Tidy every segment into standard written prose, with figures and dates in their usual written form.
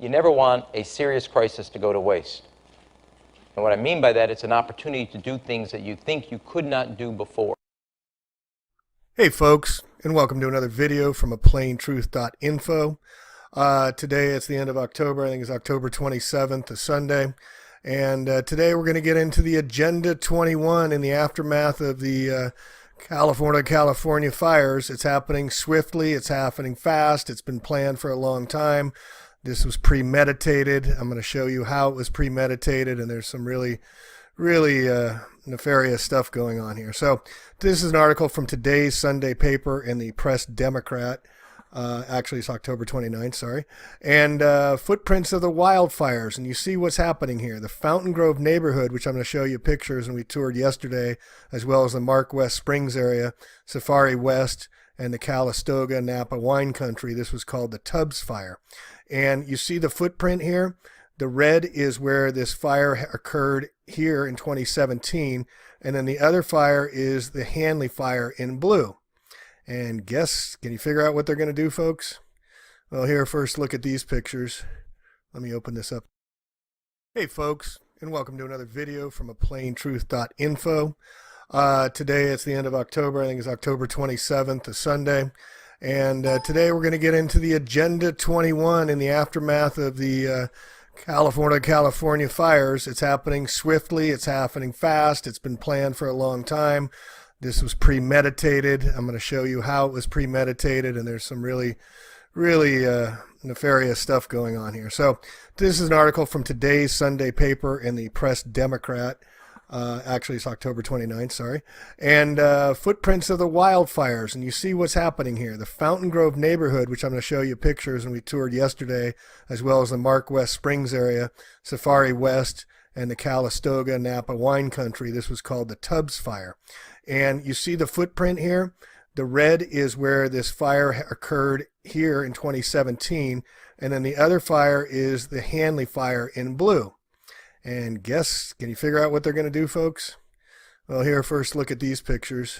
You never want a serious crisis to go to waste. And what I mean by that, it's an opportunity to do things that you think you could not do before. Hey folks, and welcome to another video from aplaintruth.info. Today it's the end of October. I think it's October 27th, a Sunday. And today we're going to get into the Agenda 21 in the aftermath of the California fires. It's happening swiftly. It's happening fast. It's been planned for a long time. This was premeditated. I'm going to show you how it was premeditated, and there's some really nefarious stuff going on here. So this is an article from today's Sunday paper in the Press Democrat. Actually, it's October 29th, sorry. And footprints of the wildfires. And you see what's happening here. The Fountain Grove neighborhood, which I'm going to show you pictures, and we toured yesterday, as well as the Mark West Springs area, Safari West, and the Calistoga Napa wine country. This was called the Tubbs Fire. And you see the footprint here. The red is where this fire occurred here in 2017. And then the other fire is the Hanley fire in blue. And guess, can you figure out what they're going to do, folks? Well, here, first look at these pictures. Let me open this up. Hey, folks, and welcome to another video from aplaintruth.info. Today it's the end of October. I think it's October 27th, a Sunday. And today we're going to get into the Agenda 21 in the aftermath of the California fires. It's happening swiftly. It's happening fast. It's been planned for a long time. This was premeditated. I'm going to show you how it was premeditated, and there's some really nefarious stuff going on here. So this is an article from today's Sunday paper in the Press Democrat. Actually, it's October 29th, sorry. And footprints of the wildfires. And you see what's happening here. The Fountain Grove neighborhood, which I'm going to show you pictures, and we toured yesterday, as well as the Mark West Springs area, Safari West, and the Calistoga Napa wine country. This was called the Tubbs Fire. And you see the footprint here. The red is where this fire occurred here in 2017. And then the other fire is the Hanley fire in blue. And guess, can you figure out what they're going to do, folks? Well, here, first look at these pictures.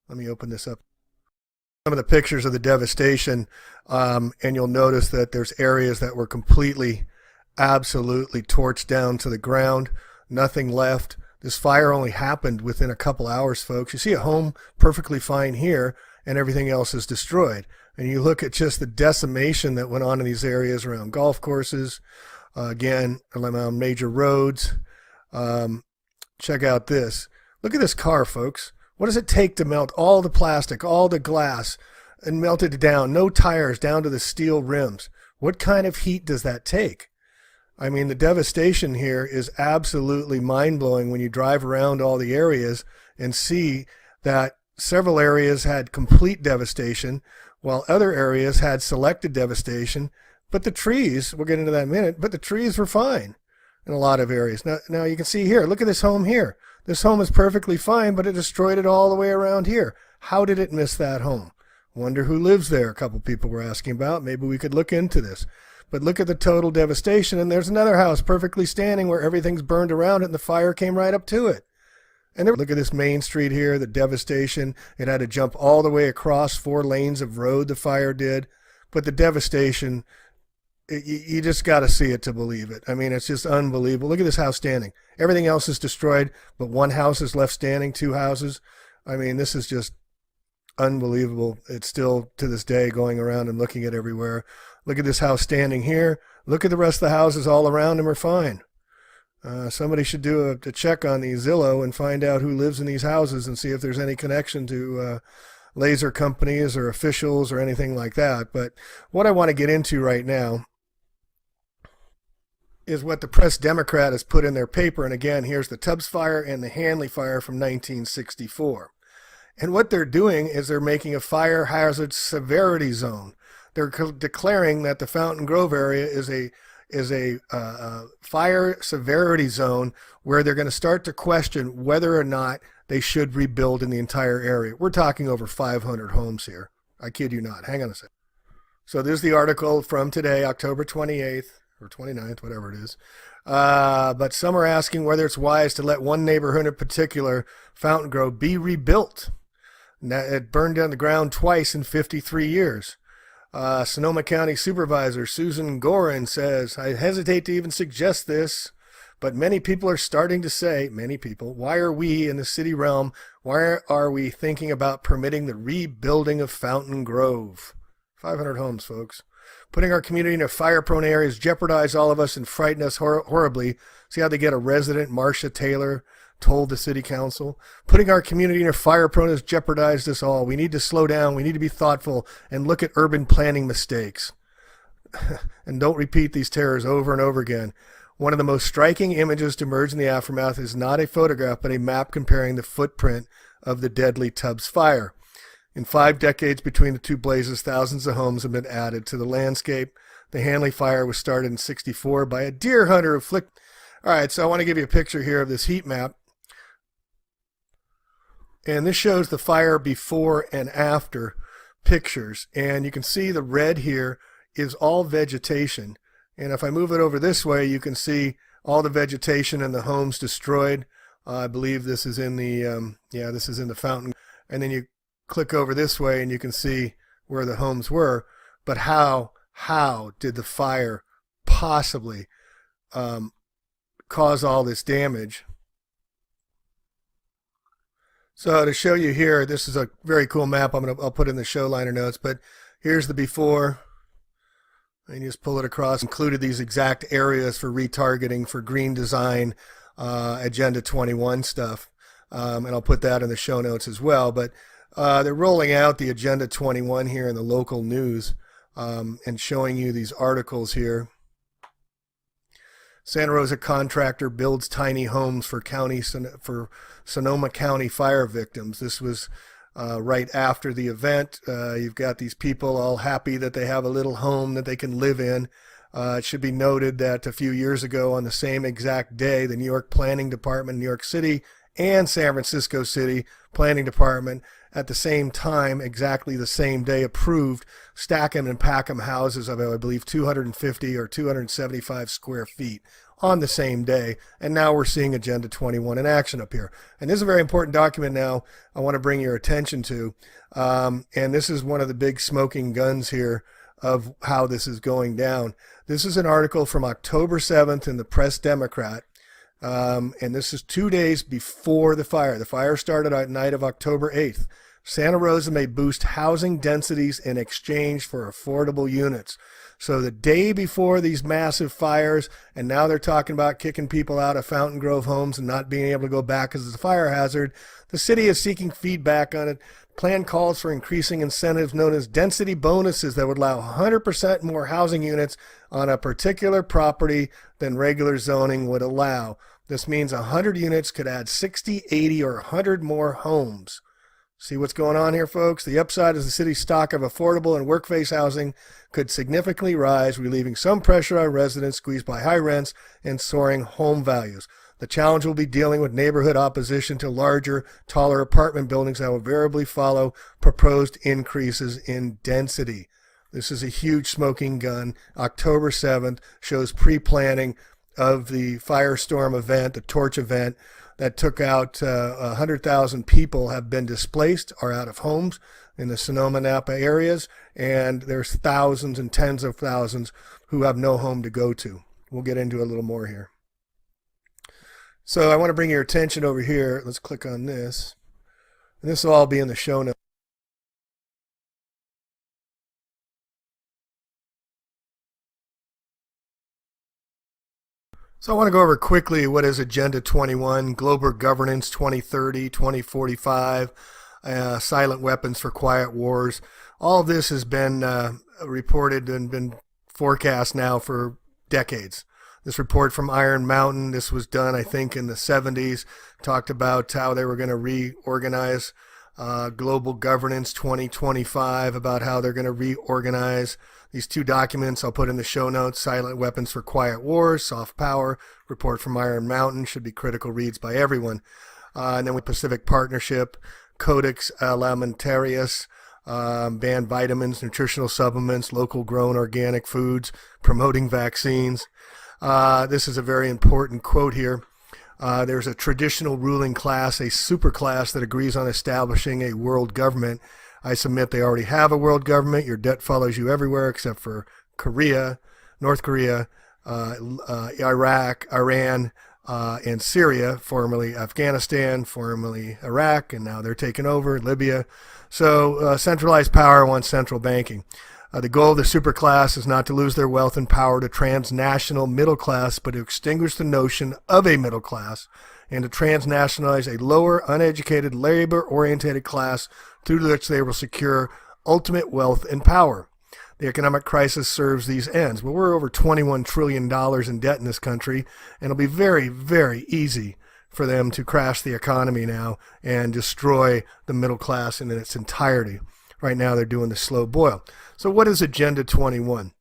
Let me open this up. Some of the pictures of the devastation, and you'll notice that there's areas that were completely, absolutely torched down to the ground. Nothing left. This fire only happened within a couple hours, folks. You see a home perfectly fine here, and everything else is destroyed. And you look at just the decimation that went on in these areas around golf courses, again, around major roads. Check out this. Look at this car, folks. What does it take to melt all the plastic, all the glass, and melt it down? No tires, down to the steel rims. What kind of heat does that take? I mean, the devastation here is absolutely mind-blowing when you drive around all the areas and see that several areas had complete devastation, while other areas had selected devastation. But the trees, we'll get into that in a minute, but the trees were fine in a lot of areas. Now you can see here, look at this home here. This home is perfectly fine, but it destroyed it all the way around here. How did it miss that home? Wonder who lives there, a couple people were asking about. Maybe we could look into this. But look at the total devastation, and there's another house perfectly standing where everything's burned around it, and the fire came right up to it. And look at this main street here, the devastation. It had to jump all the way across 4 lanes of road, the fire did. But the devastation, you just got to see it to believe it. I mean, it's just unbelievable. Look at this house standing. Everything else is destroyed, but one house is left standing, 2 houses. I mean, this is just unbelievable. It's still, to this day, going around and looking at everywhere. Look at this house standing here. Look at the rest of the houses all around them are fine. Somebody should do a check on the Zillow and find out who lives in these houses and see if there's any connection to laser companies or officials or anything like that. But what I want to get into right now is what the Press Democrat has put in their paper. And again, here's the Tubbs fire and the Hanley fire from 1964. And what they're doing is they're making a fire hazard severity zone. They're declaring that the Fountain Grove area is a fire severity zone where they're going to start to question whether or not they should rebuild in the entire area. We're talking over 500 homes here. I kid you not. Hang on a second. So there's the article from today, October 28th or 29th, whatever it is. But some are asking whether it's wise to let one neighborhood in particular, Fountain Grove, be rebuilt. Now, it burned down the ground twice in 53 years. Sonoma County Supervisor Susan Gorin says, I hesitate to even suggest this, but many people are starting to say, many people, why are we in the city realm, why are we thinking about permitting the rebuilding of Fountain Grove? 500 homes, folks. Putting our community in fire-prone areas jeopardize all of us and frighten us horribly. See how they get a resident, Marcia Taylor, told the city council. Putting our community in fire-prone has jeopardized us all. We need to slow down. We need to be thoughtful and look at urban planning mistakes. And don't repeat these terrors over and over again. One of the most striking images to emerge in the aftermath is not a photograph, but a map comparing the footprint of the deadly Tubbs fire. In 5 decades between the two blazes, thousands of homes have been added to the landscape. The Hanley fire was started in '64 by a deer hunter who flicked. All right, so I want to give you a picture here of this heat map. And this shows the fire before and after pictures. And you can see the red here is all vegetation. And if I move it over this way, you can see all the vegetation and the homes destroyed. I believe this is in the, this is in the fountain. And then you click over this way and you can see where the homes were. But how did the fire possibly cause all this damage? So to show you here, this is a very cool map. I'll put in the show liner notes, but here's the before. And you just pull it across. Included these exact areas for retargeting, for green design, Agenda 21 stuff. And I'll put that in the show notes as well. But they're rolling out the Agenda 21 here in the local news and showing you these articles here. San Rosa contractor builds tiny homes for Sonoma County fire victims. This was right after the event. You've got these people all happy that they have a little home that they can live in. It should be noted that a few years ago on the same exact day, the New York Planning Department, New York City, and San Francisco City Planning Department at the same time, exactly the same day, approved Stackham and Packham houses of, I believe, 250 or 275 square feet on the same day. And now we're seeing Agenda 21 in action up here. And this is a very important document now I want to bring your attention to. And this is one of the big smoking guns here of how this is going down. This is an article from October 7th in the Press Democrat. And this is 2 days before the fire. The fire started at night of October 8th. Santa Rosa may boost housing densities in exchange for affordable units. So the day before these massive fires, and now they're talking about kicking people out of Fountain Grove homes and not being able to go back because it's a fire hazard, the city is seeking feedback on it. Plan calls for increasing incentives known as density bonuses that would allow 100% more housing units on a particular property than regular zoning would allow. This means 100 units could add 60, 80, or 100 more homes. See what's going on here, folks? The upside is the city's stock of affordable and workplace housing could significantly rise, relieving some pressure on residents squeezed by high rents and soaring home values. The challenge will be dealing with neighborhood opposition to larger, taller apartment buildings that will invariably follow proposed increases in density. This is a huge smoking gun. October 7th shows pre-planning of the firestorm event, the torch event, that took out 100,000 people have been displaced or out of homes in the Sonoma Napa areas, and there's thousands and tens of thousands who have no home to go to. We'll get into a little more here. So I want to bring your attention over here. Let's click on this. And this will all be in the show notes. So I want to go over quickly what is Agenda 21, Global Governance 2030, 2045, Silent Weapons for Quiet Wars. All of this has been reported and been forecast now for decades. This report from Iron Mountain, this was done, I think, in the 70s, talked about how they were going to reorganize Global Governance 2025, about how they're going to reorganize these two documents. I'll put in the show notes: Silent Weapons for Quiet Wars, Soft Power, report from Iron Mountain, should be critical reads by everyone. And then with Pacific Partnership, Codex Alimentarius, ban vitamins, nutritional supplements, local grown organic foods, promoting vaccines. This is a very important quote here. There's a traditional ruling class, a super class that agrees on establishing a world government. I submit they already have a world government. Your debt follows you everywhere except for Korea, North Korea, Iraq, Iran, and Syria, formerly Afghanistan, formerly Iraq, and now they're taking over Libya. So centralized power wants central banking. The goal of the superclass is not to lose their wealth and power to transnational middle class, but to extinguish the notion of a middle class and to transnationalize a lower, uneducated, labor-oriented class through which they will secure ultimate wealth and power. The economic crisis serves these ends. Well, we're over $21 trillion in debt in this country, and it'll be very, very easy for them to crash the economy now and destroy the middle class in its entirety. Right now, they're doing the slow boil. So what is Agenda 21?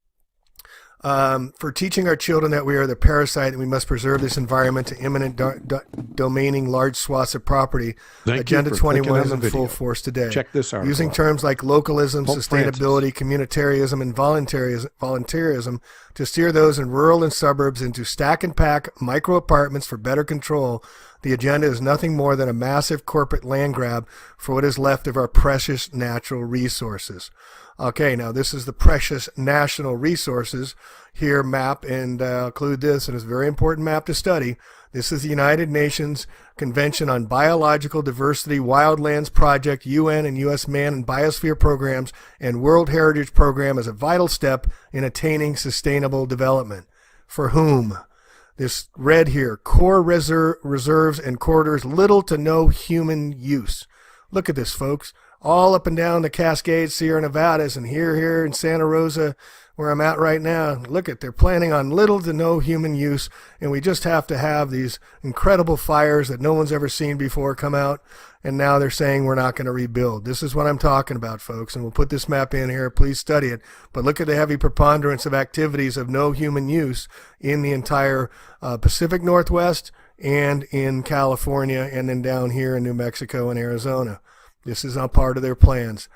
For teaching our children that we are the parasite and we must preserve this environment to imminent domaining large swaths of property, Agenda 21 is in full force today. Check this out. Using terms like localism, sustainability, communitarianism, and volunteerism to steer those in rural and suburbs into stack and pack micro apartments for better control, the agenda is nothing more than a massive corporate land grab for what is left of our precious natural resources. Okay, now this is the precious national resources here map, and include this, and it's a very important map to study. This is the United Nations Convention on Biological Diversity Wildlands Project, UN and U.S. Man and Biosphere Programs, and World Heritage Program as a vital step in attaining sustainable development. For whom? This red here, core reserves and corridors, little to no human use. Look at this, folks. All up and down the Cascades, Sierra Nevadas, and here in Santa Rosa, where I'm at right now. Look at, they're planning on little to no human use, and we just have to have these incredible fires that no one's ever seen before come out, and now they're saying we're not going to rebuild. This is what I'm talking about, folks, and we'll put this map in here. Please study it. But look at the heavy preponderance of activities of no human use in the entire Pacific Northwest and in California, and then down here in New Mexico and Arizona. This is not part of their plans.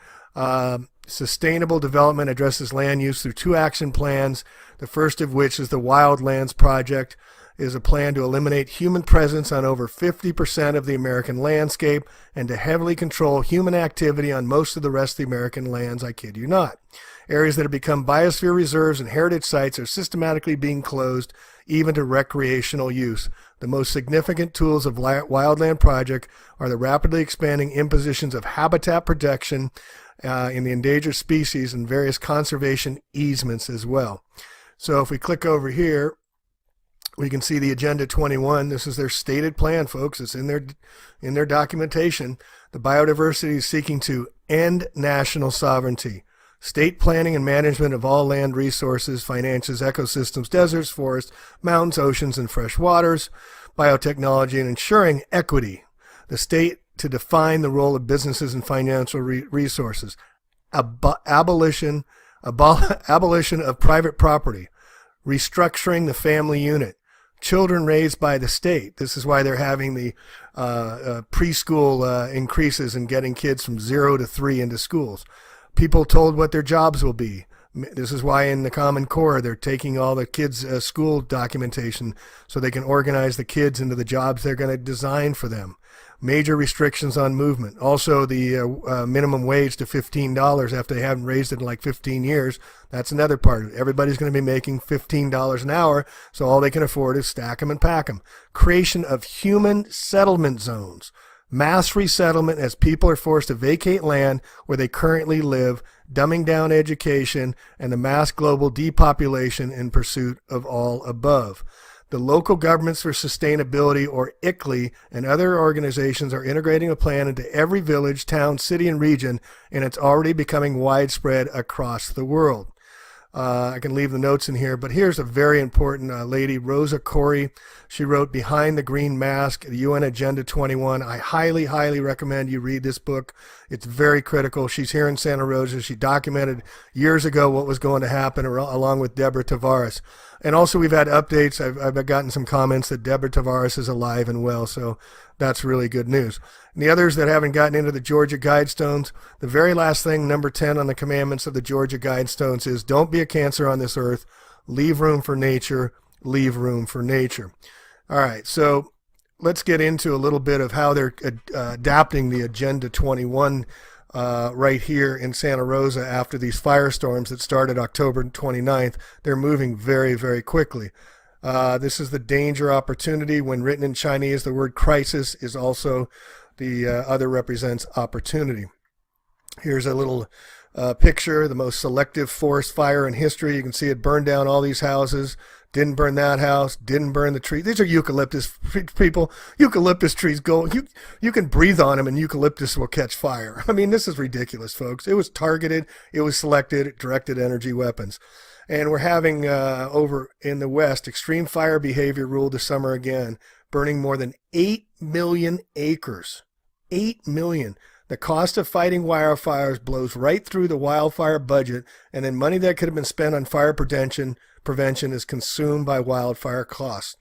Sustainable development addresses land use through 2 action plans. The first of which is the Wildlands Project, is a plan to eliminate human presence on over 50% of the American landscape and to heavily control human activity on most of the rest of the American lands, I kid you not. Areas that have become biosphere reserves and heritage sites are systematically being closed, even to recreational use. The most significant tools of Wildland Project are the rapidly expanding impositions of habitat protection in the endangered species and various conservation easements as well. So if we click over here, we can see the Agenda 21. This is their stated plan, folks. It's in their documentation. The biodiversity is seeking to end national sovereignty, state planning and management of all land resources, finances, ecosystems, deserts, forests, mountains, oceans, and fresh waters, biotechnology, and ensuring equity. The state to define the role of businesses and financial resources. Abolition of private property. Restructuring the family unit. Children raised by the state. This is why they're having the preschool increases and getting kids from 0 to 3 into schools. People told what their jobs will be. This is why in the Common Core they're taking all the kids' school documentation so they can organize the kids into the jobs they're going to design for them. Major restrictions on movement. Also the minimum wage to $15 after they haven't raised it in like 15 years. That's another part of it. Everybody's going to be making $15 an hour, so all they can afford is stack them and pack them. Creation of human settlement zones. Mass resettlement as people are forced to vacate land where they currently live, dumbing down education, and the mass global depopulation in pursuit of all above. The Local Governments for Sustainability, or ICLEI, and other organizations are integrating a plan into every village, town, city, and region, and it's already becoming widespread across the world. I can leave the notes in here, but here's a very important lady, Rosa Corey. She wrote Behind the Green Mask, the UN Agenda 21. I highly, highly recommend you read this book. It's very critical. She's here in Santa Rosa. She documented years ago what was going to happen along with Deborah Tavares. And also we've had updates. I've gotten some comments that Deborah Tavares is alive and well, so that's really good news. And the others that haven't gotten into the Georgia Guidestones, the very last thing, number 10 on the commandments of the Georgia Guidestones is don't be a cancer on this earth. Leave room for nature. Leave room for nature. All right, so let's get into a little bit of how they're adapting the Agenda 21 right here in Santa Rosa after these firestorms that started October 29th. They're moving very, very quickly. This is the danger opportunity. When written in Chinese, the word crisis is also the other represents opportunity. Here's a little picture, the most selective forest fire in history. You can see it burned down all these houses. Didn't burn that house, didn't burn the tree. These are eucalyptus people. Eucalyptus trees go, you can breathe on them and eucalyptus will catch fire. I mean, this is ridiculous, folks. It was targeted, it was selected, directed energy weapons. And we're having, over in the West, extreme fire behavior ruled this summer again, burning more than 8 million acres. 8 million. The cost of fighting wildfires blows right through the wildfire budget, and then money that could have been spent on fire prevention is consumed by wildfire costs.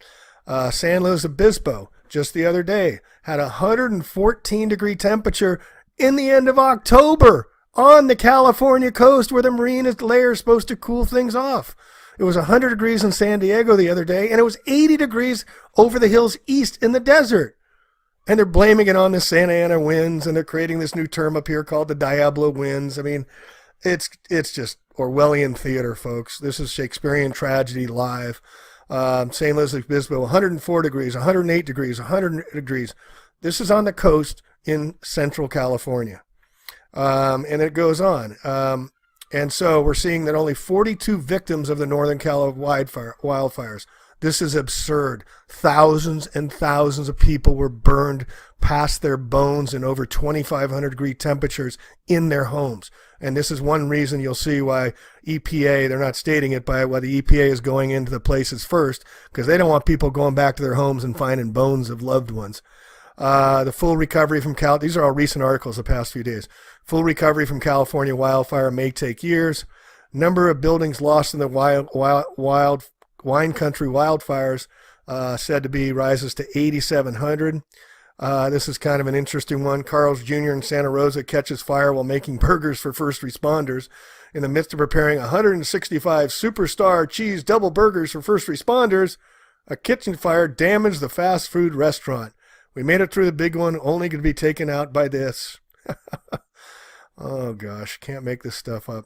San Luis Obispo, just the other day, had a 114-degree temperature in the end of October on the California coast where the marine layer is supposed to cool things off. It was 100 degrees in San Diego the other day, and it was 80 degrees over the hills east in the desert. And they're blaming it on the Santa Ana winds, and they're creating this new term up here called the Diablo winds. I mean, it's just Orwellian theater, folks. This is Shakespearean tragedy live. St. Louis Obispo, 104 degrees, 108 degrees, 100 degrees. This is on the coast in central California. And it goes on. And so we're seeing that only 42 victims of the Northern Cal wildfires. This is absurd. Thousands and thousands of people were burned past their bones in over 2,500 degree temperatures in their homes. And this is one reason you'll see why EPA, they're not stating it, by why the EPA is going into the places first, because they don't want people going back to their homes and finding bones of loved ones. The full recovery from these are all recent articles the past few days. Full recovery from California wildfire may take years. Number of buildings lost in the wine country wildfires said to be rises to 8,700. This is kind of an interesting one. Carl's Jr. in Santa Rosa catches fire while making burgers for first responders. In the midst of preparing 165 superstar cheese double burgers for first responders, a kitchen fire damaged the fast food restaurant. We made it through the big one, only to be taken out by this. Oh gosh, can't make this stuff up.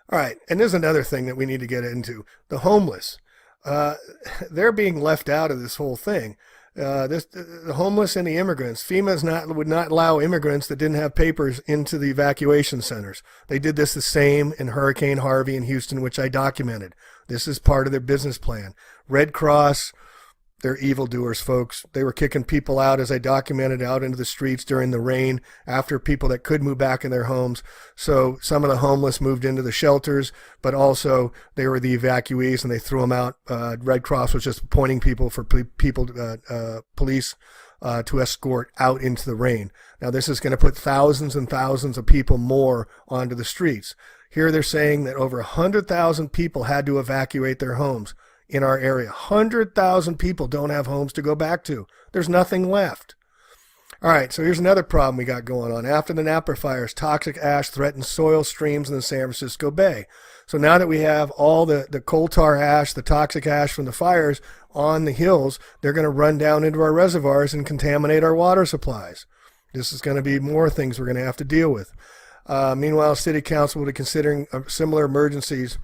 All right, and there's another thing that we need to get into. The homeless. They're being left out of this whole thing. The homeless and the immigrants. FEMA would not allow immigrants that didn't have papers into the evacuation centers. They did this the same in Hurricane Harvey in Houston, which I documented. This is part of their business plan. Red Cross, they're evildoers, folks. They were kicking people out, as I documented, out into the streets during the rain after people that could move back in their homes. So some of the homeless moved into the shelters, but also they were the evacuees and they threw them out. Red Cross was just appointing people for police to escort out into the rain. Now this is going to put thousands and thousands of people more onto the streets. Here they're saying that over 100,000 people had to evacuate their homes. In our area, 100,000 people don't have homes to go back to. There's nothing left. All right, so here's another problem we got going on. After the Napa fires, toxic ash threatens soil streams in the San Francisco Bay. So now that we have all the coal tar ash, the toxic ash from the fires on the hills, they're going to run down into our reservoirs and contaminate our water supplies. This is going to be more things we're going to have to deal with. Meanwhile, City Council will be considering similar emergencies.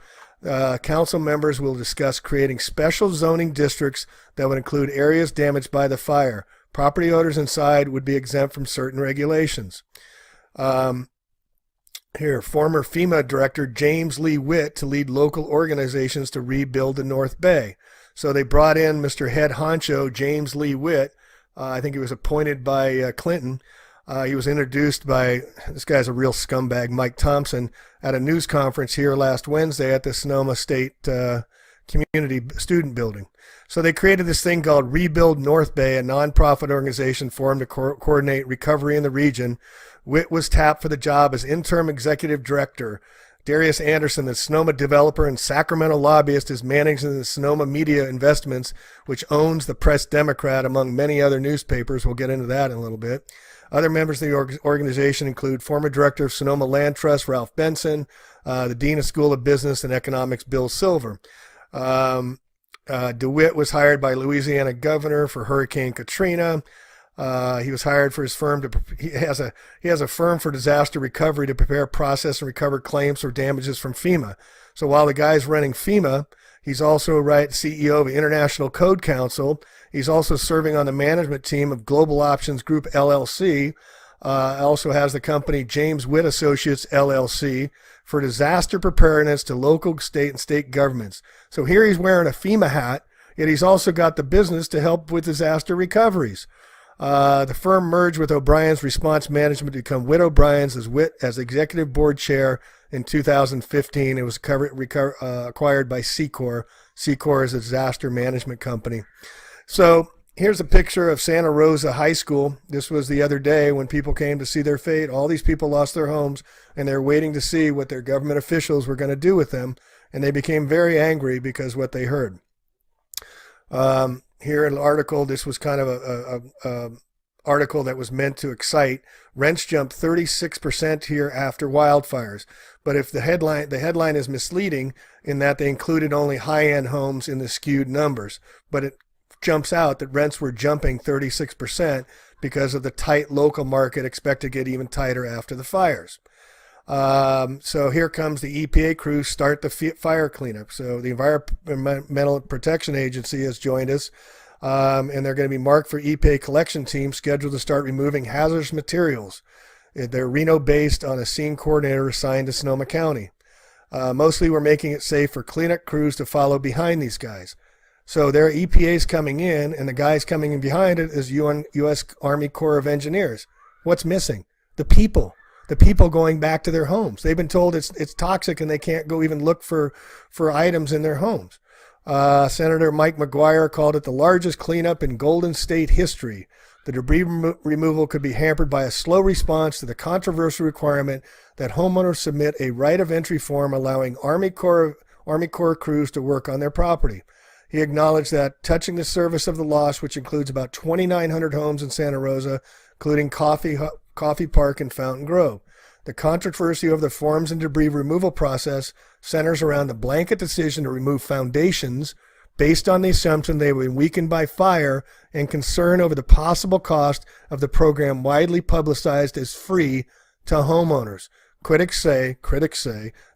Council members will discuss creating special zoning districts that would include areas damaged by the fire. Property owners inside would be exempt from certain regulations. Former FEMA Director James Lee Witt to lead local organizations to rebuild the North Bay. So they brought in Mr. Head Honcho James Lee Witt. I think he was appointed by Clinton. He was introduced by, this guy's a real scumbag, Mike Thompson, at a news conference here last Wednesday at the Sonoma State Community Student Building. So they created this thing called Rebuild North Bay, a nonprofit organization formed to coordinate recovery in the region. Witt was tapped for the job as interim executive director. Darius Anderson, the Sonoma developer and Sacramento lobbyist, is managing the Sonoma Media Investments, which owns the Press Democrat, among many other newspapers. We'll get into that in a little bit. Other members of the organization include former director of Sonoma Land Trust, Ralph Benson, the dean of School of Business and Economics, Bill Silver. DeWitt was hired by Louisiana governor for Hurricane Katrina. He was hired for his firm he has a firm for disaster recovery to prepare, process, and recover claims for damages from FEMA. So while the guy's running FEMA, he's also CEO of International Code Council. He's also serving on the management team of Global Options Group LLC. Also has the company James Witt Associates LLC for disaster preparedness to local, state, and state governments. So here he's wearing a FEMA hat, yet he's also got the business to help with disaster recoveries. The firm merged with O'Brien's Response Management to become Witt O'Brien's as executive board chair in 2015. It was acquired by Secor. Secor is a disaster management company. So here's a picture of Santa Rosa High School. This was the other day when people came to see their fate. All these people lost their homes, and they're waiting to see what their government officials were going to do with them, and they became very angry because what they heard. Here in an article, this was kind of a article that was meant to excite. Rents jumped 36% here after wildfires. But if the headline is misleading in that they included only high-end homes in the skewed numbers. But it jumps out that rents were jumping 36% because of the tight local market, expected to get even tighter after the fires. So here comes the EPA crews start the fire cleanup. So the Environmental Protection Agency has joined us, and they're going to be marked for EPA collection team scheduled to start removing hazardous materials. They're Reno-based on a scene coordinator assigned to Sonoma County. Mostly we're making it safe for cleanup crews to follow behind these guys. So their EPA's coming in, and the guys coming in behind it is U.S. Army Corps of Engineers. What's missing? The people. The people going back to their homes. They've been told it's toxic and they can't go even look for items in their homes. Senator Mike McGuire called it the largest cleanup in Golden State history. The debris removal could be hampered by a slow response to the controversial requirement that homeowners submit a right of entry form allowing Army Corps crews to work on their property. He acknowledged that touching the surface of the loss, which includes about 2,900 homes in Santa Rosa, including Coffee Park and Fountain Grove. The controversy of the forms and debris removal process centers around the blanket decision to remove foundations based on the assumption they were weakened by fire and concern over the possible cost of the program widely publicized as free to homeowners. Critics say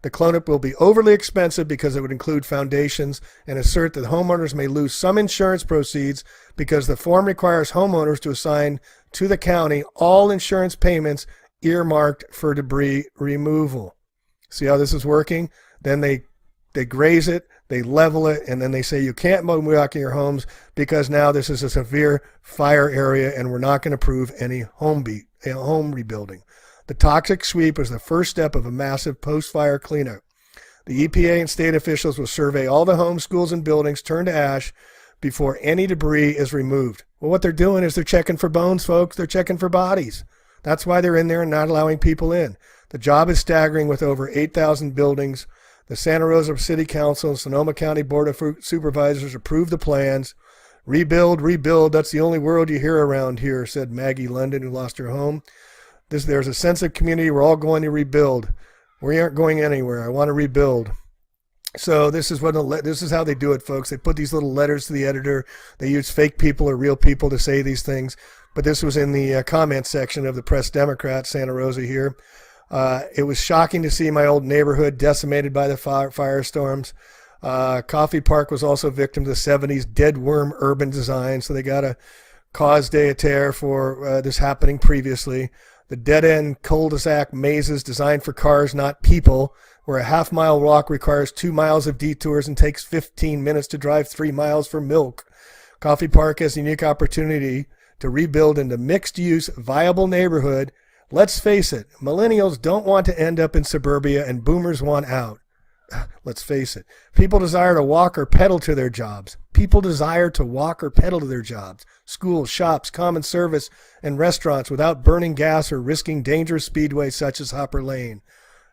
the cleanup will be overly expensive because it would include foundations and assert that homeowners may lose some insurance proceeds because the form requires homeowners to assign to the county all insurance payments earmarked for debris removal. See how this is working? Then they graze it, they level it, and then they say you can't move back in your homes because now this is a severe fire area and we're not going to approve any home rebuilding. The toxic sweep is the first step of a massive post-fire cleanup. The EPA and state officials will survey all the homes, schools, and buildings turned to ash before any debris is removed. Well, what they're doing is they're checking for bones, folks. They're checking for bodies. That's why they're in there and not allowing people in. The job is staggering with over 8,000 buildings. The Santa Rosa City Council and Sonoma County Board of Supervisors approved the plans. Rebuild, that's the only word you hear around here, said Maggie London, who lost her home. There's a sense of community. We're all going to rebuild. We aren't going anywhere. I want to rebuild. So this is how they do it, folks. They put these little letters to the editor. They use fake people or real people to say these things. But this was in the comment section of the Press Democrat, Santa Rosa here. It was shocking to see my old neighborhood decimated by the firestorms. Coffee Park was also victim to the 70s dead worm urban design. So they got a cause d'etat for this happening previously. The dead-end cul-de-sac mazes designed for cars, not people, where a half-mile walk requires 2 miles of detours and takes 15 minutes to drive 3 miles for milk. Coffee Park has a unique opportunity to rebuild into mixed-use, viable neighborhood. Let's face it, millennials don't want to end up in suburbia and boomers want out. Let's face it. People desire to walk or pedal to their jobs. Schools, shops, common service, and restaurants without burning gas or risking dangerous speedways such as Hopper Lane.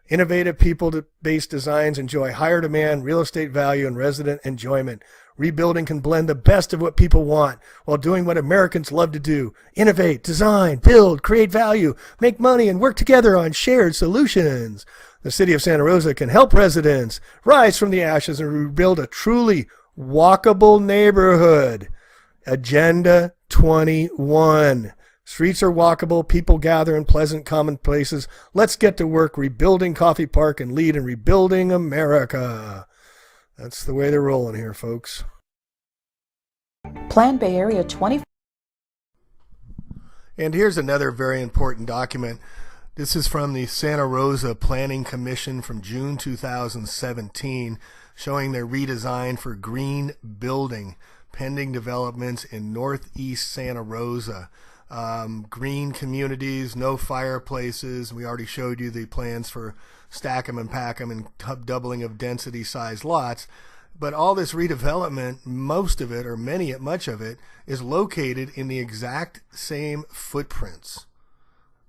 Innovative people-based designs enjoy higher demand, real estate value, and resident enjoyment. Rebuilding can blend the best of what people want while doing what Americans love to do. Innovate, design, build, create value, make money, and work together on shared solutions. The city of Santa Rosa can help residents rise from the ashes and rebuild a truly walkable neighborhood. Agenda 21. Streets are walkable, people gather in pleasant common places. Let's get to work rebuilding Coffee Park and lead in rebuilding America. That's the way they're rolling here, folks. Plan Bay Area 20. And here's another very important document. This is from the Santa Rosa Planning Commission from June 2017, showing their redesign for green building, pending developments in northeast Santa Rosa. Green communities, no fireplaces. We already showed you the plans for stack 'em and pack 'em and doubling of density size lots. But all this redevelopment, most of it, or much of it, is located in the exact same footprints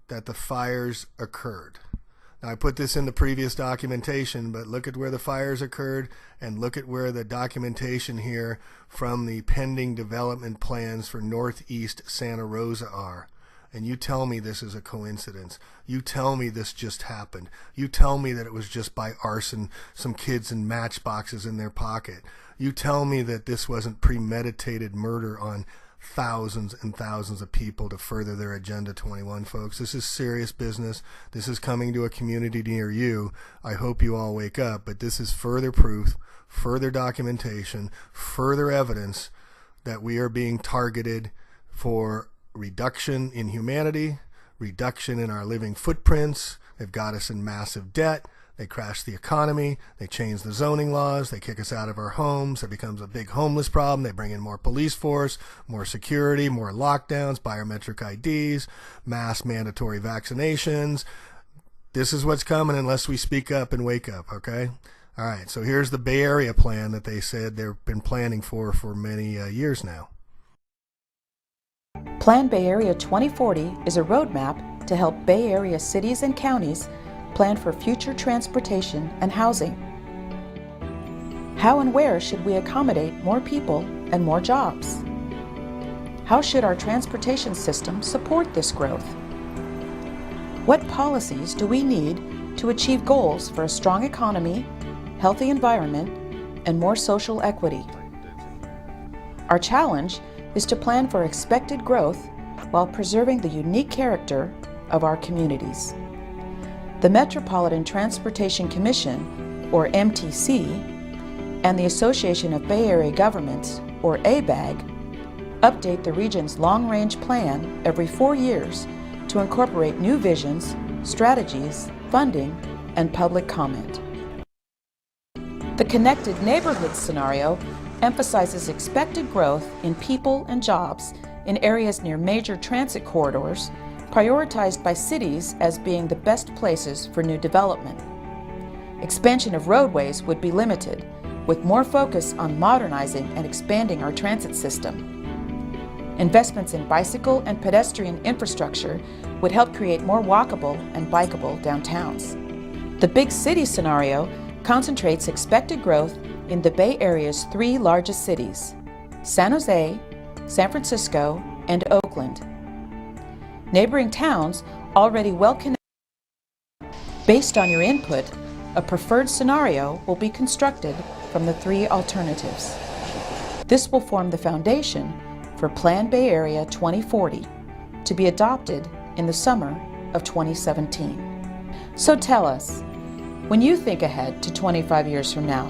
that the fires occurred. Now, I put this in the previous documentation, but look at where the fires occurred and look at where the documentation here from the pending development plans for northeast Santa Rosa are. And you tell me this is a coincidence. You tell me this just happened. You tell me that it was just by arson, some kids in matchboxes in their pocket. You tell me that this wasn't premeditated murder on thousands and thousands of people to further their Agenda 21, folks. This is serious business. This is coming to a community near you. I hope you all wake up, but this is further proof, further documentation, further evidence that we are being targeted for reduction in humanity, reduction in our living footprints. They've got us in massive debt. They crash the economy. They change the zoning laws. They kick us out of our homes. There becomes a big homeless problem. They bring in more police force, more security, more lockdowns, biometric IDs, mass mandatory vaccinations. This is what's coming unless we speak up and wake up, okay? All right, so here's the Bay Area plan that they said they've been planning for many years now. Plan Bay Area 2040 is a roadmap to help Bay Area cities and counties plan for future transportation and housing. How and where should we accommodate more people and more jobs? How should our transportation system support this growth? What policies do we need to achieve goals for a strong economy, healthy environment, and more social equity? Our challenge is to plan for expected growth while preserving the unique character of our communities. The Metropolitan Transportation Commission, or MTC, and the Association of Bay Area Governments, or ABAG, update the region's long-range plan every 4 years to incorporate new visions, strategies, funding, and public comment. The Connected Neighborhoods scenario emphasizes expected growth in people and jobs in areas near major transit corridors, prioritized by cities as being the best places for new development. Expansion of roadways would be limited, with more focus on modernizing and expanding our transit system. Investments in bicycle and pedestrian infrastructure would help create more walkable and bikeable downtowns. The big city scenario concentrates expected growth in the Bay Area's 3 largest cities, San Jose, San Francisco, and Oakland. Neighboring towns already well connected. Based on your input, a preferred scenario will be constructed from the 3 alternatives. This will form the foundation for Plan Bay Area 2040 to be adopted in the summer of 2017. So tell us, when you think ahead to 25 years from now,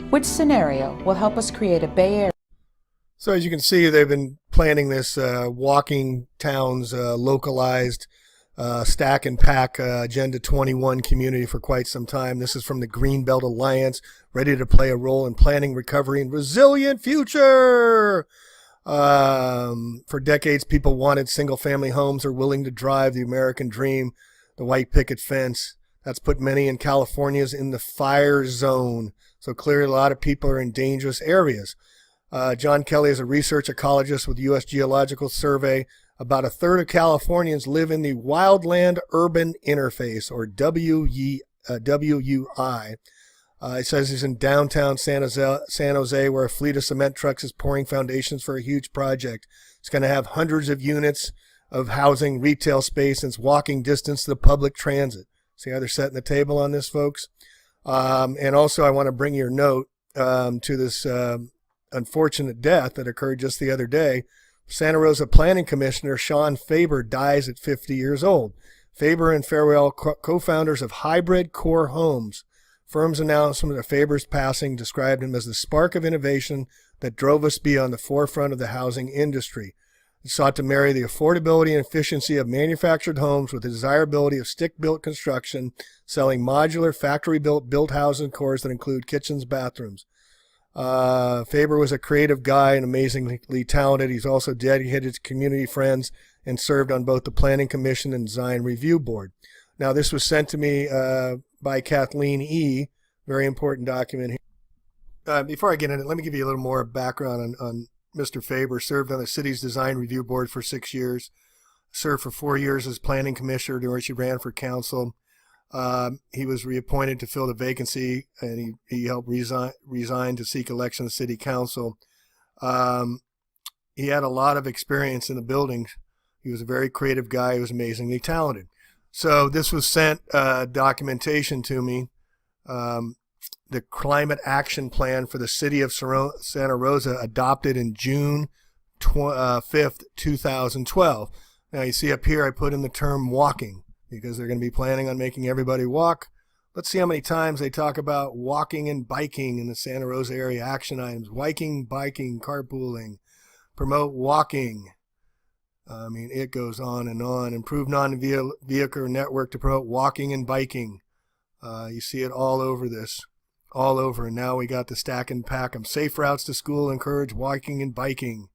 which scenario will help us create a Bay Area? So as you can see, they've been planning this walking towns, localized stack and pack Agenda 21 community for quite some time. This is from the Greenbelt Alliance, ready to play a role in planning recovery and resilient future. For decades, people wanted single-family homes or willing to drive the American dream, the white picket fence. That's put many in California's in the fire zone. So clearly a lot of people are in dangerous areas. John Kelly is a research ecologist with U.S. Geological Survey. About a third of Californians live in the wildland urban interface, or WUI. It says he's in downtown San Jose, where a fleet of cement trucks is pouring foundations for a huge project. It's going to have hundreds of units of housing, retail space, and it's walking distance to the public transit. See how they're setting the table on this, folks? And also, I want to bring your note to this unfortunate death that occurred just the other day Santa Rosa Planning Commissioner Sean Faber dies at 50 years old. Faber and Farewell, co-founders of Hybrid Core Homes. Firm's announcement of Faber's passing described him as the spark of innovation that drove us be on the forefront of the housing industry. It sought to marry the affordability and efficiency of manufactured homes with the desirability of stick-built construction, selling modular, factory-built housing cores that include kitchens, bathrooms. Faber was a creative guy and amazingly talented. He's also dedicated to community friends and served on both the Planning Commission and Design Review Board. Now, this was sent to me by Kathleen E., very important document here. Before I get into it, let me give you a little more background on Mr. Faber. Served on the city's Design Review Board for 6 years, served for 4 years as Planning Commissioner during which he ran for council. He was reappointed to fill the vacancy, and he helped resign to seek election to city council. He had a lot of experience in the buildings. He was a very creative guy. He was amazingly talented. So this was sent documentation to me. The Climate Action Plan for the City of Santa Rosa, adopted in June 5th, 2012. Now you see up here I put in the term walking, because they're going to be planning on making everybody walk. Let's see how many times they talk about walking and biking in the Santa Rosa area action items. Biking, carpooling, promote walking. I mean, it goes on and on. Improve non-vehicle network to promote walking and biking. You see it all over this, all over. And now we got the stack and pack 'em. Safe routes to school encourage walking and biking.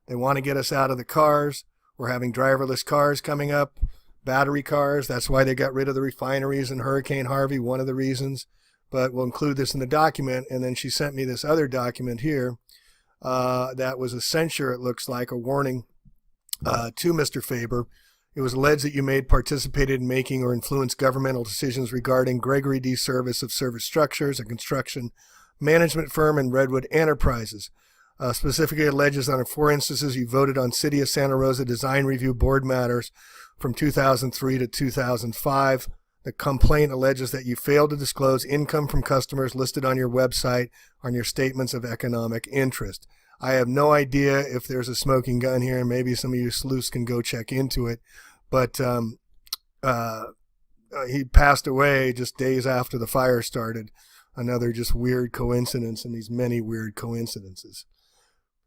They want to get us out of the cars. We're having driverless cars coming up. Battery cars. That's why they got rid of the refineries in Hurricane Harvey, one of the reasons. But we'll include this in the document. And then she sent me this other document here that was a censure, it looks like, a warning to Mr. Faber. It was alleged that you participated in making or influenced governmental decisions regarding Gregory D. Service of Service Structures, a construction management firm, and Redwood Enterprises. Specifically alleges that in 4 instances you voted on City of Santa Rosa Design Review Board matters from 2003 to 2005. The complaint alleges that you failed to disclose income from customers listed on your website on your statements of economic interest. I have no idea if there's a smoking gun here, and maybe some of you sleuths can go check into it. But he passed away just days after the fire started. Another just weird coincidence in these many weird coincidences.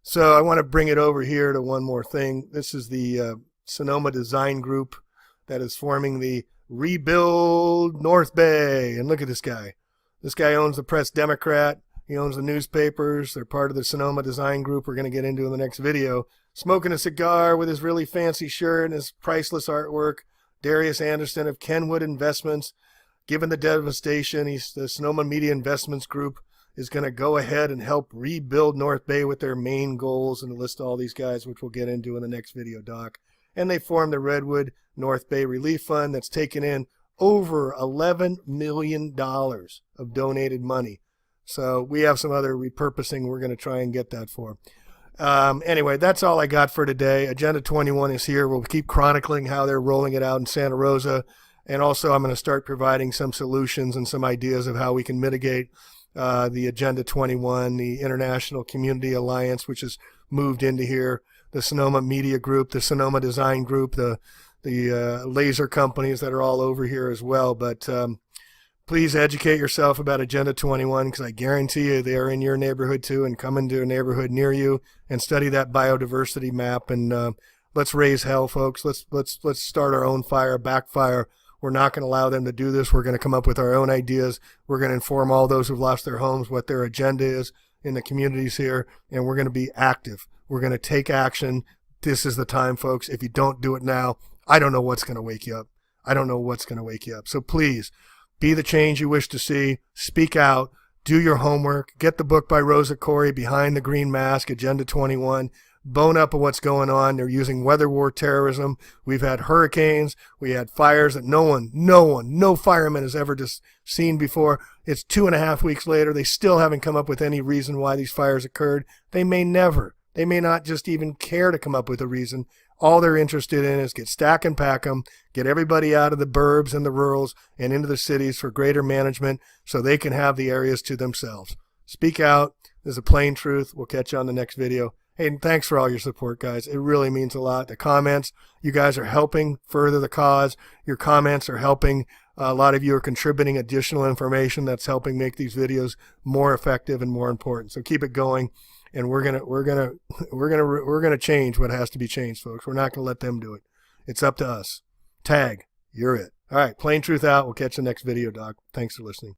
So I want to bring it over here to one more thing. This is the Sonoma Design Group that is forming the Rebuild North Bay. And look at this guy. This guy owns the Press Democrat. He owns the newspapers. They're part of the Sonoma Design Group we're going to get into in the next video. Smoking a cigar with his really fancy shirt and his priceless artwork. Darius Anderson of Kenwood Investments. Given the devastation, the Sonoma Media Investments Group is going to go ahead and help rebuild North Bay with their main goals, and list all these guys, which we'll get into in the next video, Doc. And they formed the Redwood North Bay Relief Fund that's taken in over $11 million of donated money. So we have some other repurposing we're going to try and get that for. Anyway, that's all I got for today. Agenda 21 is here. We'll keep chronicling how they're rolling it out in Santa Rosa. And also I'm going to start providing some solutions and some ideas of how we can mitigate the Agenda 21, the International Community Alliance, which has moved into here, the Sonoma Media Group, the Sonoma Design Group, the laser companies that are all over here as well. But please educate yourself about Agenda 21, because I guarantee you they are in your neighborhood too, and come into a neighborhood near you and study that biodiversity map. And let's raise hell, folks. Let's start our own fire, backfire. We're not going to allow them to do this. We're going to come up with our own ideas. We're going to inform all those who've lost their homes what their agenda is in the communities here, and we're going to be active. We're going to take action. This is the time, folks. If you don't do it now, I don't know what's going to wake you up. I don't know what's going to wake you up. So please, be the change you wish to see. Speak out. Do your homework. Get the book by Rosa Corey, Behind the Green Mask, Agenda 21. Bone up of what's going on. They're using weather war terrorism. We've had hurricanes. We had fires that no fireman has ever just seen before. It's 2.5 weeks later. They still haven't come up with any reason why these fires occurred. They may never. They may not just even care to come up with a reason. All they're interested in is get stack and pack them, get everybody out of the burbs and the rurals and into the cities for greater management so they can have the areas to themselves. Speak out. This is a plain truth. We'll catch you on the next video. Hey, and thanks for all your support, guys. It really means a lot. The comments, you guys are helping further the cause. Your comments are helping. A lot of you are contributing additional information that's helping make these videos more effective and more important. So keep it going, and we're gonna change what has to be changed, folks. We're not gonna let them do it. It's up to us. Tag, you're it. All right, Plain Truth out. We'll catch you next video, Doc. Thanks for listening.